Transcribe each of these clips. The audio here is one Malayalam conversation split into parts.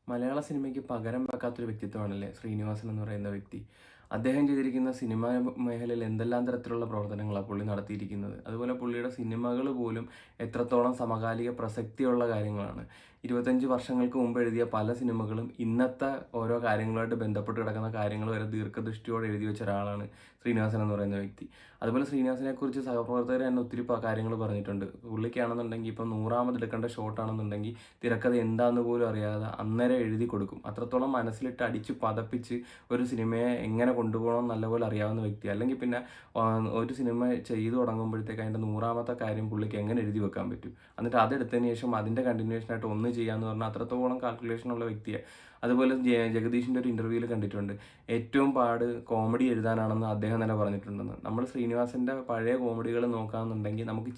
മലയാള സിനിമയ്ക്ക് പകരം വെക്കാത്തൊരു വ്യക്തിത്വമാണല്ലേ ശ്രീനിവാസൻ എന്ന് പറയുന്ന വ്യക്തി. അദ്ദേഹം ചെയ്തിരിക്കുന്ന സിനിമാ മേഖലയിൽ എന്തെല്ലാം തരത്തിലുള്ള പ്രവർത്തനങ്ങളാണ് പുള്ളി നടത്തിയിരിക്കുന്നത്. അതുപോലെ പുള്ളിയുടെ സിനിമകൾ പോലും എത്രത്തോളം സമകാലിക പ്രസക്തിയുള്ള കാര്യങ്ങളാണ്. 25 വർഷങ്ങൾക്ക് മുമ്പ് എഴുതിയ പല സിനിമകളും ഇന്നത്തെ ഓരോ കാര്യങ്ങളുമായിട്ട് ബന്ധപ്പെട്ട് കിടക്കുന്ന കാര്യങ്ങൾ വരെ ദീർഘദൃഷ്ടിയോടെ എഴുതി വെച്ച ഒരാളാണ് ശ്രീനിവാസൻ എന്ന് പറയുന്ന വ്യക്തി. അതുപോലെ ശ്രീനിവാസനെക്കുറിച്ച് സഹപ്രവർത്തകർ തന്നെ ഒത്തിരി കാര്യങ്ങൾ പറഞ്ഞിട്ടുണ്ട്. പുള്ളിക്കാണെന്നുണ്ടെങ്കിൽ ഇപ്പം 100ാമത് എടുക്കേണ്ട ഷോട്ടാണെന്നുണ്ടെങ്കിൽ തിരക്കഥ എന്താന്ന് പോലും അറിയാതെ അന്നേരം എഴുതി കൊടുക്കും. അത്രത്തോളം മനസ്സിലിട്ട് അടിച്ച് പതപ്പിച്ച് ഒരു സിനിമയെ എങ്ങനെ കൊണ്ടുപോകണം നല്ലപോലെ അറിയാവുന്ന വ്യക്തി. അല്ലെങ്കിൽ പിന്നെ ഒരു സിനിമ ചെയ്തു തുടങ്ങുമ്പോഴത്തേക്ക് അതിൻ്റെ 100ാമത്തെ കാര്യം പുള്ളിക്ക് എങ്ങനെ എഴുതി വെക്കാൻ പറ്റും. എന്നിട്ട് അതെടുത്തതിന് ശേഷം അതിൻ്റെ കണ്ടിന്യൂഷനായിട്ട് ഒന്ന് ചെയ്യാന്ന് പറഞ്ഞാൽ അത്രത്തോളം കാൽക്കുലേഷനുള്ള വ്യക്തിയാണ്. അതുപോലെ ജഗദീഷിൻ്റെ ഒരു ഇൻ്റർവ്യൂവിൽ കണ്ടിട്ടുണ്ട്, ഏറ്റവും പാട് കോമഡി എഴുതാനാണെന്ന് അദ്ദേഹം തന്നെ പറഞ്ഞിട്ടുണ്ടെന്ന്. നമ്മൾ ശ്രീനിവാസൻ്റെ പഴയ കോമഡികൾ നോക്കുകയാണെന്നുണ്ടെങ്കിൽ നമുക്ക്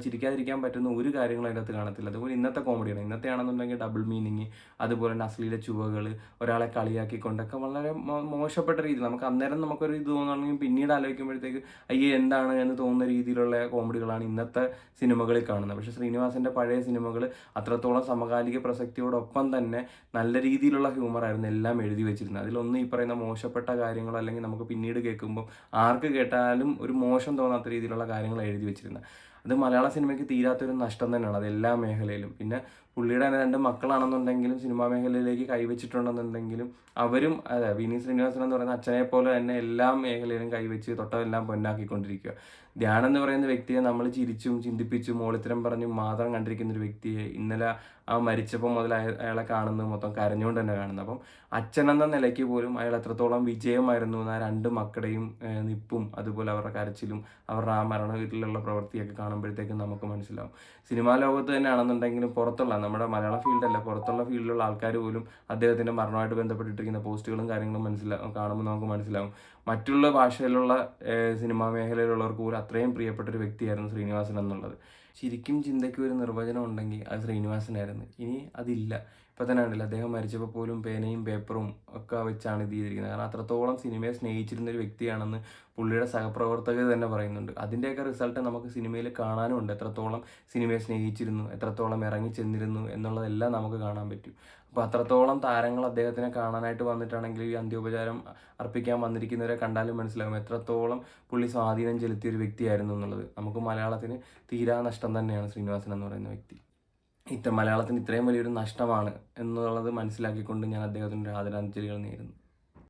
ചിരിക്കാതിരിക്കാൻ പറ്റുന്ന ഒരു കാര്യങ്ങളും അതിനകത്ത് കാണത്തില്ല. അതുപോലെ ഇന്നത്തെ കോമഡിയാണ്, ഇന്നത്തെ ആണെന്നുണ്ടെങ്കിൽ ഡബിൾ മീനിങ്, അതുപോലെ തന്നെ അശ്ലീല ചുവകൾ, ഒരാളെ കളിയാക്കിക്കൊണ്ടൊക്കെ വളരെ മോശപ്പെട്ട രീതിയിൽ നമുക്ക് അന്നേരം നമുക്കൊരു ഇത് തോന്നുകയാണെങ്കിൽ പിന്നീട് ആലോചിക്കുമ്പോഴത്തേക്ക് അയ്യേ എന്താണ് എന്ന് തോന്നുന്ന രീതിയിലുള്ള കോമഡികളാണ് ഇന്നത്തെ സിനിമകളിൽ കാണുന്നത്. പക്ഷേ ശ്രീനിവാസൻ്റെ പഴയ സിനിമകൾ അത്രത്തോളം സമകാലിക പ്രസക്തിയോടൊപ്പം തന്നെ നല്ല രീതിയിലുള്ള ഹ്യൂമറായിരുന്നു എല്ലാം എഴുതി വെച്ചിരുന്നത്. അതിലൊന്നും ഈ പറയുന്ന മോശപ്പെട്ട കാര്യങ്ങളോ അല്ലെങ്കിൽ നമുക്ക് പിന്നീട് കേൾക്കുമ്പോൾ ആർക്ക് കേട്ടാലും ഒരു മോശം തോന്നാത്ത രീതിയിലുള്ള കാര്യങ്ങൾ എഴുതി വെച്ചിരുന്നത്. അത് മലയാള സിനിമയ്ക്ക് തീരാത്തൊരു നഷ്ടം തന്നെയാണ് അത് എല്ലാ മേഖലയിലും. പിന്നെ പുള്ളിയുടെ തന്നെ 2 മക്കളാണെന്നുണ്ടെങ്കിലും സിനിമാ മേഖലയിലേക്ക് കൈവച്ചിട്ടുണ്ടെന്നുണ്ടെങ്കിലും അവരും അതെ വിനീത് ശ്രീനിവാസൻ എന്ന് പറയുന്ന അച്ഛനെ പോലെ തന്നെ എല്ലാ മേഖലയിലും കൈവച്ച് തൊട്ടതെല്ലാം പൊന്നാക്കിക്കൊണ്ടിരിക്കുക. ധ്യാൻ എന്ന് പറയുന്ന വ്യക്തിയെ നമ്മൾ ചിരിച്ചും ചിന്തിപ്പിച്ചും മോളിത്തരം പറഞ്ഞും മാത്രം കണ്ടിരിക്കുന്ന ഒരു വ്യക്തിയെ ഇന്നലെ മരിച്ചപ്പോൾ മുതൽ അയാളെ കാണുന്നത് മൊത്തം കരഞ്ഞുകൊണ്ട് തന്നെ കാണുന്നത്. അപ്പം അച്ഛനെന്ന നിലയ്ക്ക് പോലും അയാൾ എത്രത്തോളം വിജയമായിരുന്നു എന്ന് ആ 2 മക്കളുടെയും നിപ്പും അതുപോലെ അവരുടെ കരച്ചിലും അവരുടെ ആ മരണ വീട്ടിലുള്ള പ്രവൃത്തിയൊക്കെ കാണുമ്പോഴത്തേക്കും നമുക്ക് മനസ്സിലാവും. സിനിമാ ലോകത്ത് തന്നെ ആണെന്നുണ്ടെങ്കിലും പുറത്തുള്ള നമ്മുടെ മലയാള ഫീൽഡല്ല പുറത്തുള്ള ഫീൽഡിലുള്ള ആൾക്കാർ പോലും അദ്ദേഹത്തിൻ്റെ മരണമായിട്ട് ബന്ധപ്പെട്ടിട്ടിരിക്കുന്ന പോസ്റ്റുകളും കാര്യങ്ങളും കാണുമ്പോൾ നമുക്ക് മനസ്സിലാവും മറ്റുള്ള ഭാഷയിലുള്ള സിനിമാ മേഖലയിലുള്ളവർക്ക് പോലും അത്രയും പ്രിയപ്പെട്ട ഒരു വ്യക്തിയായിരുന്നു ശ്രീനിവാസൻ എന്നുള്ളത്. ശരിക്കും ചിന്തയ്ക്ക് ഒരു നിർവചനം ഉണ്ടെങ്കിൽ അത് ശ്രീനിവാസനായിരുന്നു. ഇനി അതില്ല. ഇപ്പം തന്നെ ഉണ്ടല്ലോ, അദ്ദേഹം മരിച്ചപ്പോൾ പോലും പേനയും പേപ്പറും ഒക്കെ വെച്ചാണ് ഇത് ചെയ്തിരിക്കുന്നത്. കാരണം അത്രത്തോളം സിനിമയെ സ്നേഹിച്ചിരുന്ന ഒരു വ്യക്തിയാണെന്ന് പുള്ളിയുടെ സഹപ്രവർത്തകർ തന്നെ പറയുന്നുണ്ട്. അതിൻ്റെയൊക്കെ റിസൾട്ട് നമുക്ക് സിനിമയിൽ കാണാനുമുണ്ട്. എത്രത്തോളം സിനിമയെ സ്നേഹിച്ചിരുന്നു, എത്രത്തോളം ഇറങ്ങി ചെന്നിരുന്നു എന്നുള്ളതെല്ലാം നമുക്ക് കാണാൻ പറ്റും. അപ്പോൾ അത്രത്തോളം താരങ്ങൾ അദ്ദേഹത്തിനെ കാണാനായിട്ട് വന്നിട്ടാണെങ്കിൽ ഈ അന്ത്യോപചാരം അർപ്പിക്കാൻ വന്നിരിക്കുന്നവരെ കണ്ടാലും മനസ്സിലാകും എത്രത്തോളം പുള്ളി സ്വാധീനം ചെലുത്തിയ ഒരു വ്യക്തിയായിരുന്നു എന്നുള്ളത്. നമുക്ക് മലയാളത്തിന് തീരാ നഷ്ടം തന്നെയാണ് ശ്രീനിവാസൻ എന്ന് പറയുന്ന വ്യക്തി. മലയാളത്തിന് ഇത്രയും വലിയൊരു നഷ്ടമാണ് എന്നുള്ളത് മനസ്സിലാക്കിക്കൊണ്ട് ഞാൻ അദ്ദേഹത്തിൻ്റെ ആദരാഞ്ജലികൾ നേരുന്നു.